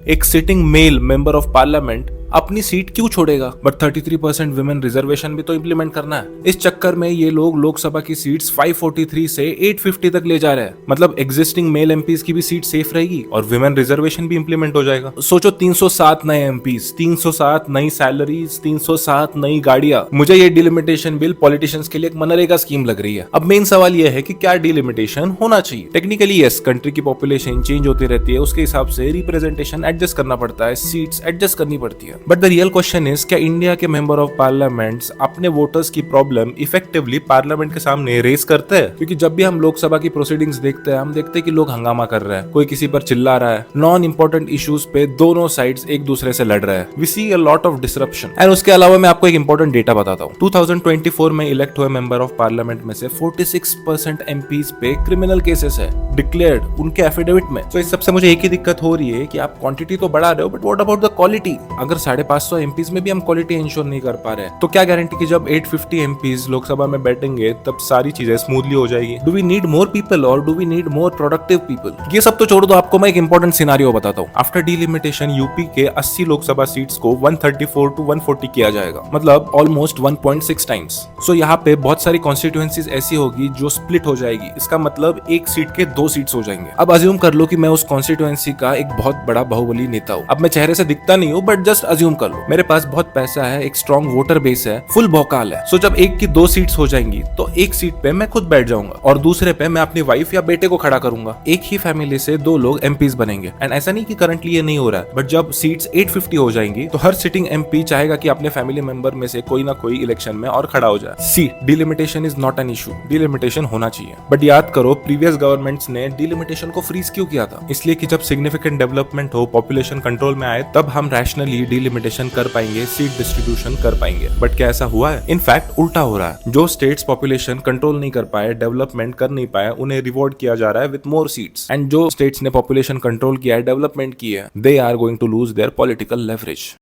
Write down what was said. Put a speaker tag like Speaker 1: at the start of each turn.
Speaker 1: एक sitting male member of parliament अपनी seat क्यों छोड़ेगा? बट 33% विमेन रिजर्वेशन भी तो इम्प्लीमेंट करना है। इस चक्कर में ये लोग लोकसभा की सीट्स 543 से 850 तक ले जा रहे हैं। मतलब एग्जिस्टिंग मेल एमपीज की भी सीट सेफ रहेगी और विमेन रिजर्वेशन भी इम्प्लीमेंट हो जाएगा। सोचो 307 नए एमपीज, 307 नई सैलरीज, 307 नई गाड़ियां। मुझे ये डिलिमिटेशन बिल पॉलिटिशियंस के लिए एक मनरेगा स्कीम लग रही है। अब मेन सवाल ये है कि क्या डिलिमिटेशन होना चाहिए? टेक्निकली यस, कंट्री की पॉपुलेशन चेंज होती रहती है, उसके हिसाब से रिप्रेजेंटेशन एडजस्ट करना पड़ता है, सीट्स एडजस्ट करनी पड़ती है। But the real question is, क्या इंडिया के मेंबर ऑफ पार्लियामेंट अपने वोटर्स की प्रॉब्लम इफेक्टिवली पार्लियामेंट के सामने रेज करते हैं? क्योंकि जब भी हम लोकसभा की प्रोसीडिंग्स देखते हैं, हम देखते हैं कि लोग हंगामा कर रहे हैं, कोई किसी पर चिल्ला रहा है, नॉन इंपॉर्टेंट इश्यूज पे दोनों साइड्स एक दूसरे से लड़ रहे हैं। We see a lot of disruption. And उसके अलावा मैं आपको एक इंपॉर्टेंट डेटा बताता हूँ। 2024 में इलेक्ट हुए मेंबर ऑफ पार्लियामेंट में से 46% एमपीज पे क्रिमिनल केसेस है डिक्लेयर्ड उनके एफिडेविट में। तो इस सबसे मुझे एक ही दिक्कत हो रही है कि आप क्वांटिटी तो बढ़ा रहे हो, but what about the quality? अगर 550 एमपीज में भी हम क्वालिटी इंश्योर नहीं कर पा रहे हैं, तो क्या गारंटी कि जब 850 एमपीज लोकसभा में बैठेंगे तब सारी चीजें स्मूथली हो जाएगी? Do we need more people और do we need more productive people? ये सब तो छोड़ दो, आपको मैं एक इंपॉर्टेंट सिनारियो बताता हूँ। आफ्टर डिलिमिटेशन यूपी के 80 लोकसभा सीट्स को 134 टू 140 किया जाएगा, मतलब ऑलमोस्ट 1.6 टाइम्स। सो यहाँ पे बहुत सारी कॉन्स्टिट्यूएंसीज ऐसी होगी जो स्प्लिट हो जाएगी। इसका मतलब एक सीट के 2 सीट्स हो जाएंगे। अब अज्यूम कर लो कि मैं उस कॉन्स्टिट्यूएंसी का एक बहुत बड़ा बाहुबली नेता हूँ। अब मैं चेहरे से दिखता नहीं हूँ, बट जस्ट अज्यूम कर लो मेरे पास बहुत पैसा है, एक स्ट्रॉन्ग वोटर बेस है, फुल भौकाल है। सो जब एक की 2 सीट्स हो जाएंगी तो एक सीट पे मैं खुद बैठ जाऊंगा और दूसरे पे मैं अपनी वाइफ या बेटे को खड़ा करूंगा। एक ही फैमिली से 2 लोग एमपीज बनेंगे। एंड ऐसा नहीं कि करंटली ये नहीं हो रहा है, बट जब सीट्स 850 हो जाएंगी तो हर सिटिंग एमपी चाहेगा कि अपने फैमिली मेंबर में से कोई ना कोई इलेक्शन में और खड़ा हो जाए। See, delimitation is not an issue, delimitation होना चाहिए। बट याद करो, प्रीवियस गवर्नमेंट्स ने डिलिमिटेशन को फ्रीज क्यों किया था? इसलिए कि जब सिग्निफिकेंट डेवलपमेंट हो, पॉपुलेशन कंट्रोल में आए, तब हम रैशनली डिलिमिटेशन कर पाएंगे, सीट डिस्ट्रीब्यूशन कर पाएंगे। बट क्या ऐसा हुआ है? इनफैक्ट उल्टा हो रहा है। जो स्टेट्स पॉपुलेशन कंट्रोल नहीं कर पाए, डेवलपमेंट कर नहीं पाए, उन्हें रिवॉर्ड किया जा रहा है विद मोर सीट्स। एंड जो स्टेट्स ने पॉपुलेशन कंट्रोल किया है, डेवलपमेंट की है, they are going to lose their political leverage.